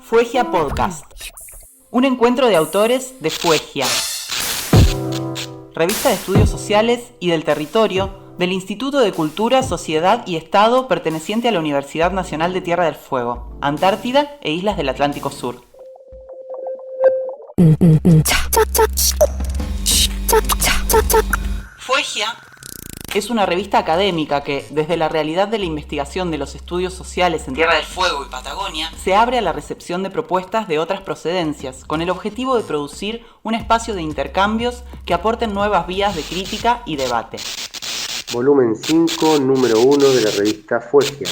Fuegia Podcast. Un encuentro de autores de Fuegia, revista de estudios sociales y del territorio del Instituto de Cultura, Sociedad y Estado perteneciente a la Universidad Nacional de Tierra del Fuego, Antártida e Islas del Atlántico Sur. Fuegia es una revista académica que, desde la realidad de la investigación de los estudios sociales en Tierra del Fuego y Patagonia, se abre a la recepción de propuestas de otras procedencias, con el objetivo de producir un espacio de intercambios que aporten nuevas vías de crítica y debate. Volumen 5, número 1 de la revista Fuegia.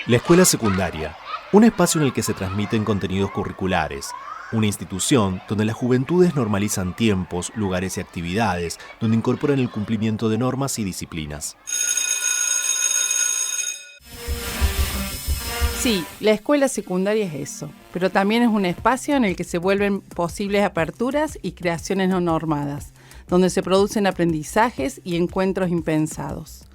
La escuela secundaria, un espacio en el que se transmiten contenidos curriculares, una institución donde las juventudes normalizan tiempos, lugares y actividades, donde incorporan el cumplimiento de normas y disciplinas. Sí, la escuela secundaria es eso, pero también es un espacio en el que se vuelven posibles aperturas y creaciones no normadas, donde se producen aprendizajes y encuentros impensados.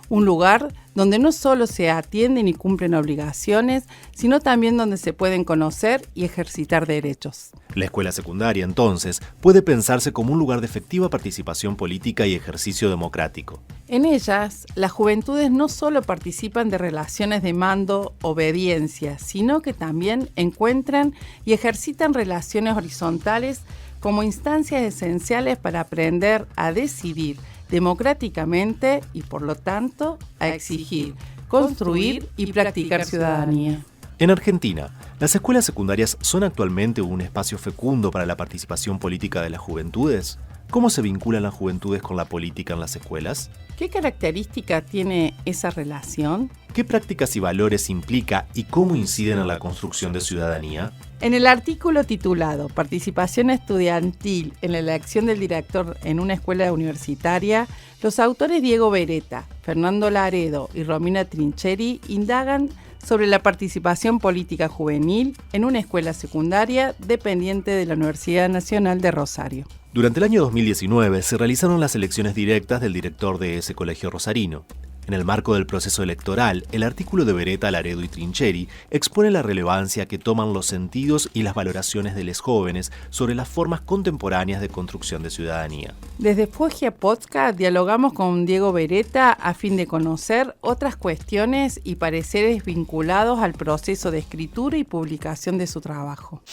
Un lugar donde no solo se atienden y cumplen obligaciones, sino también donde se pueden conocer y ejercitar derechos. La escuela secundaria, entonces, puede pensarse como un lugar de efectiva participación política y ejercicio democrático. En ellas, las juventudes no solo participan de relaciones de mando-obediencia, sino que también encuentran y ejercitan relaciones horizontales como instancias esenciales para aprender a decidir democráticamente y, por lo tanto, a exigir, construir y practicar ciudadanía. En Argentina, las escuelas secundarias son actualmente un espacio fecundo para la participación política de las juventudes. ¿Cómo se vinculan las juventudes con la política en las escuelas? ¿Qué característica tiene esa relación? ¿Qué prácticas y valores implica y cómo inciden en la construcción de ciudadanía? En el artículo titulado Participación estudiantil en la elección del director en una escuela universitaria, los autores Diego Beretta, Fernando Laredo y Romina Trincheri indagan sobre la participación política juvenil en una escuela secundaria dependiente de la Universidad Nacional de Rosario. Durante el año 2019 se realizaron las elecciones directas del director de ese colegio rosarino. En el marco del proceso electoral, el artículo de Beretta, Laredo y Trincheri expone la relevancia que toman los sentidos y las valoraciones de los jóvenes sobre las formas contemporáneas de construcción de ciudadanía. Desde Fuegia Podcast dialogamos con Diego Beretta a fin de conocer otras cuestiones y pareceres vinculados al proceso de escritura y publicación de su trabajo.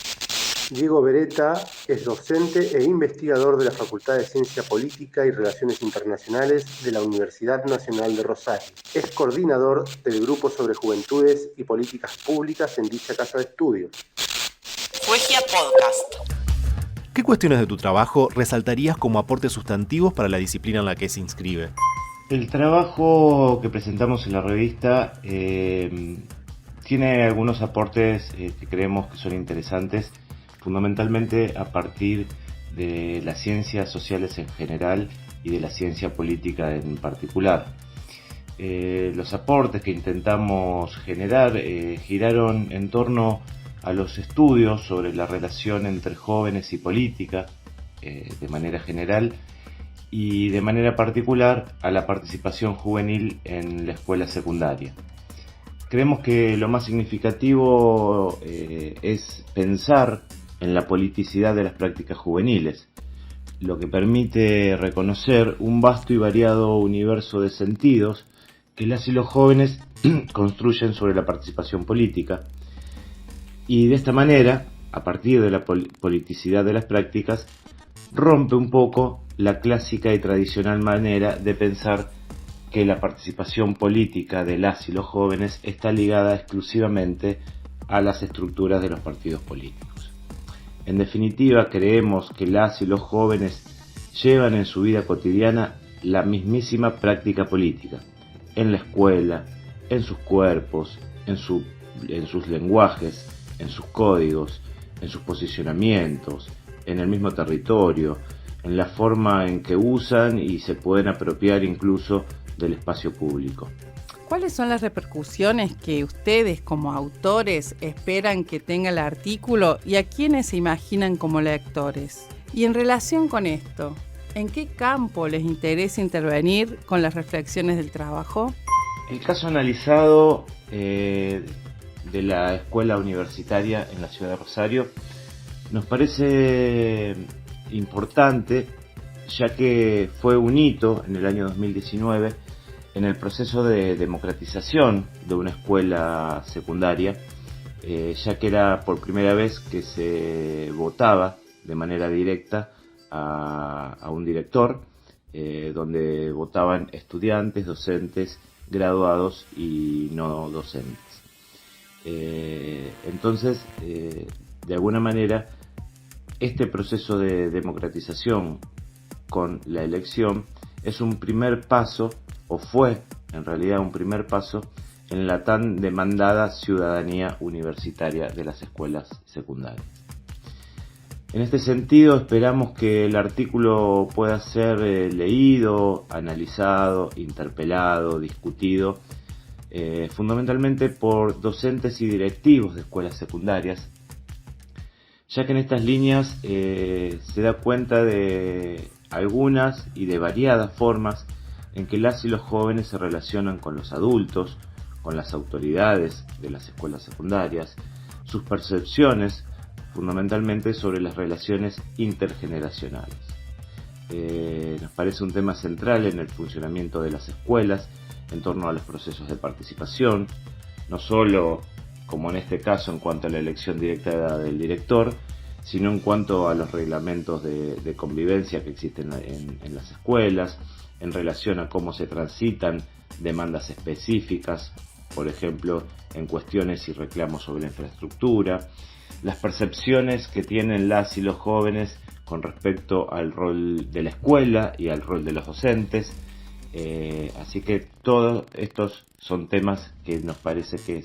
Diego Beretta es docente e investigador de la Facultad de Ciencia Política y Relaciones Internacionales de la Universidad Nacional de Rosario. Es coordinador del Grupo sobre Juventudes y Políticas Públicas en dicha casa de estudios. Fuegia Podcast. ¿Qué cuestiones de tu trabajo resaltarías como aportes sustantivos para la disciplina en la que se inscribe? El trabajo que presentamos en la revista tiene algunos aportes que creemos que son interesantes, fundamentalmente a partir de las ciencias sociales en general y de la ciencia política en particular. Los aportes que intentamos generar giraron en torno a los estudios sobre la relación entre jóvenes y política, de manera general, y de manera particular a la participación juvenil en la escuela secundaria. Creemos que lo más significativo es pensar en la politicidad de las prácticas juveniles, lo que permite reconocer un vasto y variado universo de sentidos que las y los jóvenes construyen sobre la participación política, y de esta manera, a partir de la politicidad de las prácticas, rompe un poco la clásica y tradicional manera de pensar que la participación política de las y los jóvenes está ligada exclusivamente a las estructuras de los partidos políticos. En definitiva, creemos que las y los jóvenes llevan en su vida cotidiana la mismísima práctica política, en la escuela, en sus cuerpos, en sus lenguajes, en sus códigos, en sus posicionamientos, en el mismo territorio, en la forma en que usan y se pueden apropiar incluso del espacio público. ¿Cuáles son las repercusiones que ustedes como autores esperan que tenga el artículo y a quiénes se imaginan como lectores? Y en relación con esto, ¿en qué campo les interesa intervenir con las reflexiones del trabajo? El caso analizado de la escuela universitaria en la ciudad de Rosario nos parece importante, ya que fue un hito en el año 2019 en el proceso de democratización de una escuela secundaria, ya que era por primera vez que se votaba de manera directa a un director, donde votaban estudiantes, docentes, graduados y no docentes. Entonces, de alguna manera, este proceso de democratización con la elección es un primer paso, o fue en realidad un primer paso, en la tan demandada ciudadanía universitaria de las escuelas secundarias. En este sentido, esperamos que el artículo pueda ser leído, analizado, interpelado, discutido, fundamentalmente por docentes y directivos de escuelas secundarias, ya que en estas líneas se da cuenta de algunas y de variadas formas en que las y los jóvenes se relacionan con los adultos, con las autoridades de las escuelas secundarias, sus percepciones fundamentalmente sobre las relaciones intergeneracionales. Nos parece un tema central en el funcionamiento de las escuelas en torno a los procesos de participación, no solo, como en este caso, en cuanto a la elección directa del director, sino en cuanto a los reglamentos de convivencia que existen en las escuelas, en relación a cómo se transitan demandas específicas, por ejemplo, en cuestiones y reclamos sobre la infraestructura, las percepciones que tienen las y los jóvenes con respecto al rol de la escuela y al rol de los docentes. Así que todos estos son temas que nos parece que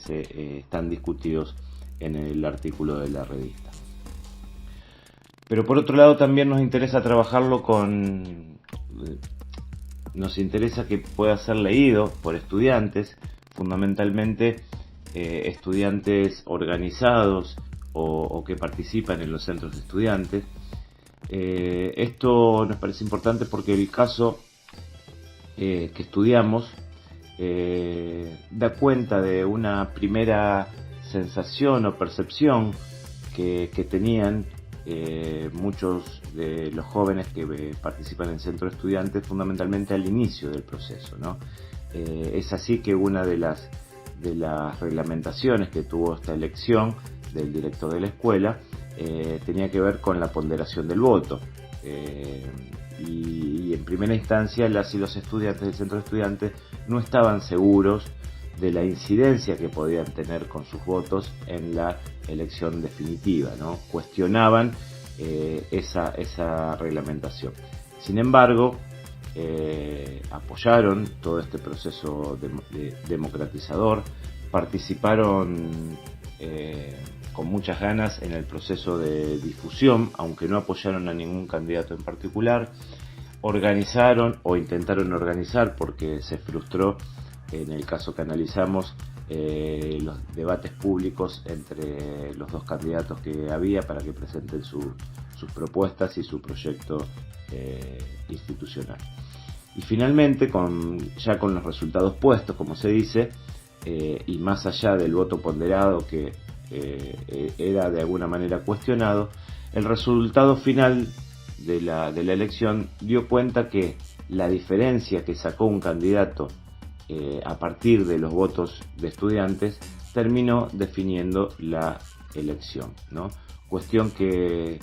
están discutidos en el artículo de la revista. Pero por otro lado también nos interesa trabajarlo nos interesa que pueda ser leído por estudiantes, fundamentalmente estudiantes organizados o que participan en los centros de estudiantes. Esto nos parece importante porque el caso que estudiamos da cuenta de una primera sensación o percepción que tenían muchos de los jóvenes que participan en centros de estudiantes, fundamentalmente al inicio del proceso, ¿no? Es así que una de las reglamentaciones que tuvo esta elección del director de la escuela tenía que ver con la ponderación del voto, y en primera instancia las y los estudiantes del centro de estudiantes no estaban seguros de la incidencia que podían tener con sus votos en la elección definitiva, ¿no? Cuestionaban esa reglamentación. Sin embargo, apoyaron todo este proceso democratizador, participaron con muchas ganas en el proceso de difusión, aunque no apoyaron a ningún candidato en particular, organizaron o intentaron organizar, porque se frustró en el caso que analizamos, los debates públicos entre los dos candidatos que había para que presenten sus propuestas y su proyecto institucional. Y finalmente, ya con los resultados puestos, como se dice, y más allá del voto ponderado que era de alguna manera cuestionado, el resultado final de la elección dio cuenta que la diferencia que sacó un candidato a partir de los votos de estudiantes terminó definiendo la elección, ¿no? Cuestión que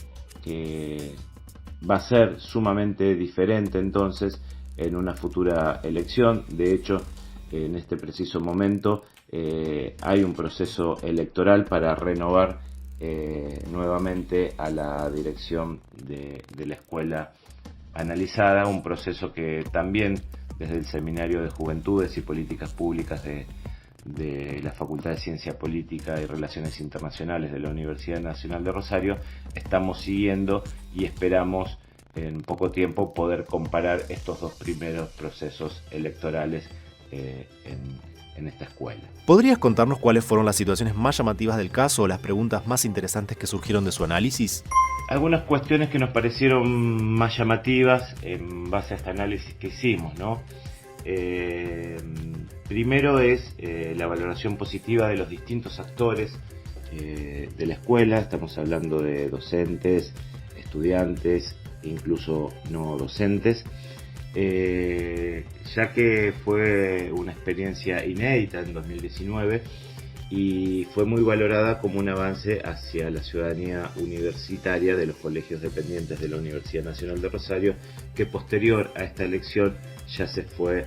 va a ser sumamente diferente entonces en una futura elección. De hecho, en este preciso momento hay un proceso electoral para renovar nuevamente a la dirección de la escuela analizada, un proceso que también desde el Seminario de Juventudes y Políticas Públicas de la Facultad de Ciencia Política y Relaciones Internacionales de la Universidad Nacional de Rosario estamos siguiendo, y esperamos en poco tiempo poder comparar estos dos primeros procesos electorales en esta escuela. ¿Podrías contarnos cuáles fueron las situaciones más llamativas del caso o las preguntas más interesantes que surgieron de su análisis? Algunas cuestiones que nos parecieron más llamativas en base a este análisis que hicimos, ¿no? Primero es la valoración positiva de los distintos actores de la escuela. Estamos hablando de docentes, estudiantes e incluso no docentes, ya que fue una experiencia inédita en 2019 y fue muy valorada como un avance hacia la ciudadanía universitaria de los colegios dependientes de la Universidad Nacional de Rosario, que posterior a esta elección ya se fue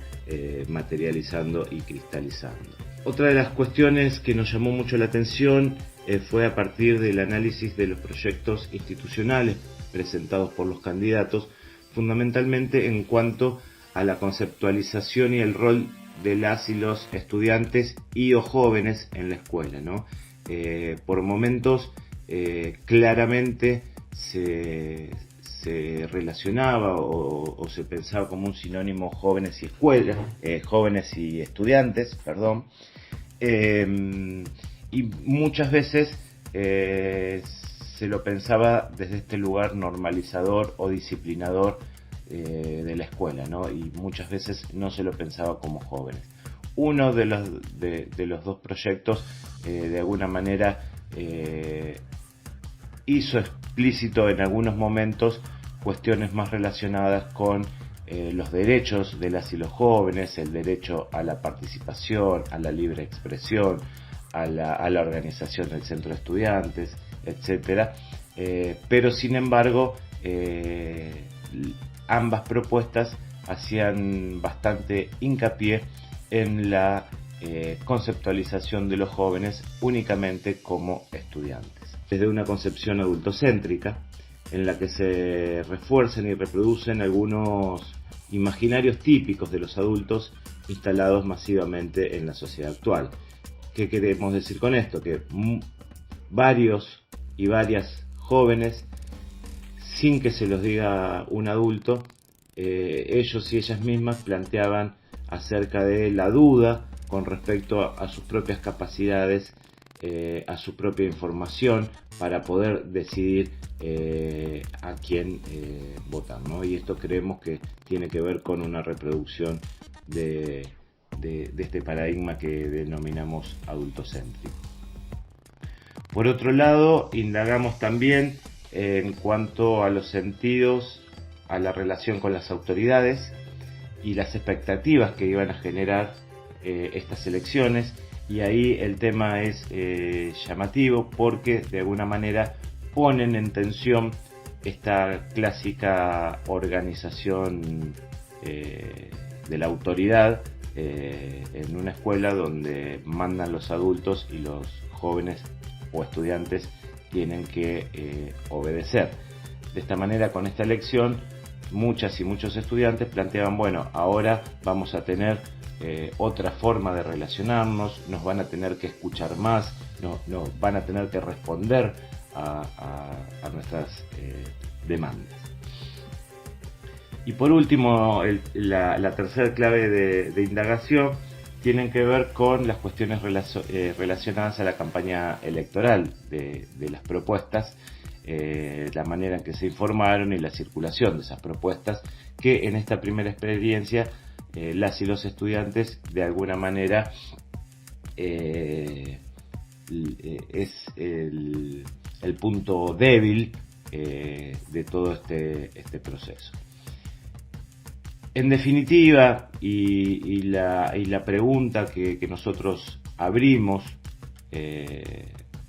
materializando y cristalizando. Otra de las cuestiones que nos llamó mucho la atención fue a partir del análisis de los proyectos institucionales presentados por los candidatos, fundamentalmente en cuanto a la conceptualización y el rol de las y los estudiantes y o jóvenes en la escuela, ¿no? Por momentos claramente se relacionaba o se pensaba como un sinónimo jóvenes y escuela, jóvenes y estudiantes, perdón, y muchas veces se lo pensaba desde este lugar normalizador o disciplinador de la escuela, ¿no? Y muchas veces no se lo pensaba como jóvenes. Uno de los dos proyectos de alguna manera hizo explícito en algunos momentos cuestiones más relacionadas con los derechos de las y los jóvenes, el derecho a la participación, a la libre expresión, a la organización del centro de estudiantes, etcétera. Pero sin embargo ambas propuestas hacían bastante hincapié en la conceptualización de los jóvenes únicamente como estudiantes. Desde una concepción adultocéntrica, en la que se refuerzan y reproducen algunos imaginarios típicos de los adultos instalados masivamente en la sociedad actual. ¿Qué queremos decir con esto? Que varios y varias jóvenes, sin que se los diga un adulto, ellos y ellas mismas planteaban acerca de la duda con respecto a sus propias capacidades, a su propia información para poder decidir a quién votar, ¿no? Y esto creemos que tiene que ver con una reproducción de este paradigma que denominamos adultocéntrico. Por otro lado, indagamos también en cuanto a los sentidos, a la relación con las autoridades y las expectativas que iban a generar estas elecciones, y ahí el tema es llamativo porque de alguna manera ponen en tensión esta clásica organización de la autoridad en una escuela donde mandan los adultos y los jóvenes o estudiantes tienen que obedecer. De esta manera, con esta elección, muchas y muchos estudiantes planteaban, bueno, ahora vamos a tener otra forma de relacionarnos, nos van a tener que escuchar más, nos van a tener que responder a nuestras demandas. Y por último, la tercera clave de indagación tienen que ver con las cuestiones relacionadas a la campaña electoral de las propuestas, la manera en que se informaron y la circulación de esas propuestas, que en esta primera experiencia las y los estudiantes de alguna manera es el punto débil de todo este proceso. En definitiva, y la pregunta que nosotros abrimos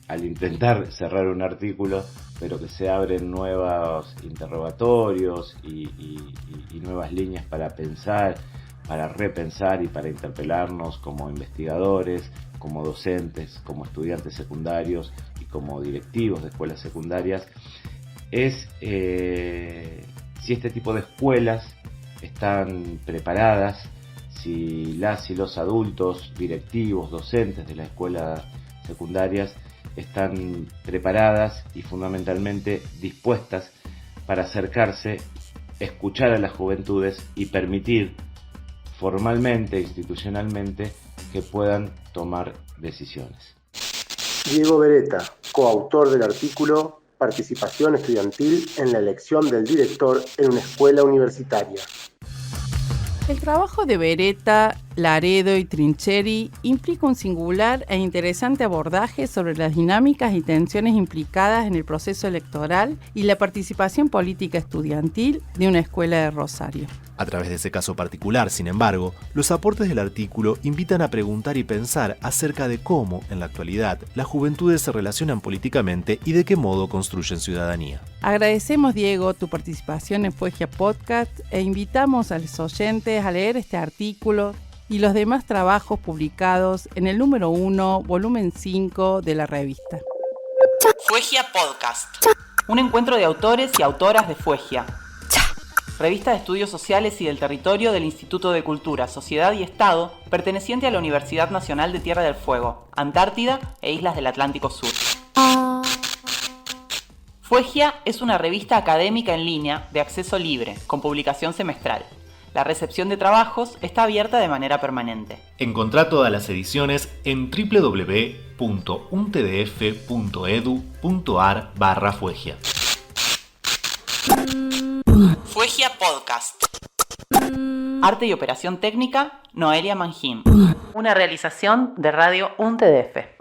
al intentar cerrar un artículo, pero que se abren nuevos interrogatorios y nuevas líneas para pensar, para repensar y para interpelarnos como investigadores, como docentes, como estudiantes secundarios y como directivos de escuelas secundarias, es si este tipo de escuelas están preparadas, si las y los adultos, directivos, docentes de las escuelas secundarias están preparadas y fundamentalmente dispuestas para acercarse, escuchar a las juventudes y permitir formalmente, institucionalmente, que puedan tomar decisiones. Diego Beretta, coautor del artículo Participación estudiantil en la elección del director en una escuela universitaria. El trabajo de Beretta Laredo y Trincheri implica un singular e interesante abordaje sobre las dinámicas y tensiones implicadas en el proceso electoral y la participación política estudiantil de una escuela de Rosario. A través de ese caso particular, sin embargo, los aportes del artículo invitan a preguntar y pensar acerca de cómo, en la actualidad, las juventudes se relacionan políticamente y de qué modo construyen ciudadanía. Agradecemos, Diego, tu participación en Fuegia Podcast e invitamos a los oyentes a leer este artículo y los demás trabajos publicados en el número 1, volumen 5 de la revista. Fuegia Podcast. Un encuentro de autores y autoras de Fuegia. Revista de Estudios Sociales y del Territorio del Instituto de Cultura, Sociedad y Estado, perteneciente a la Universidad Nacional de Tierra del Fuego, Antártida e Islas del Atlántico Sur. Fuegia es una revista académica en línea de acceso libre, con publicación semestral. La recepción de trabajos está abierta de manera permanente. Encontrá todas las ediciones en www.untdf.edu.ar/Fuegia. Fuegia Podcast. Arte y operación técnica, Noelia Mangín. Una realización de Radio UNTDF.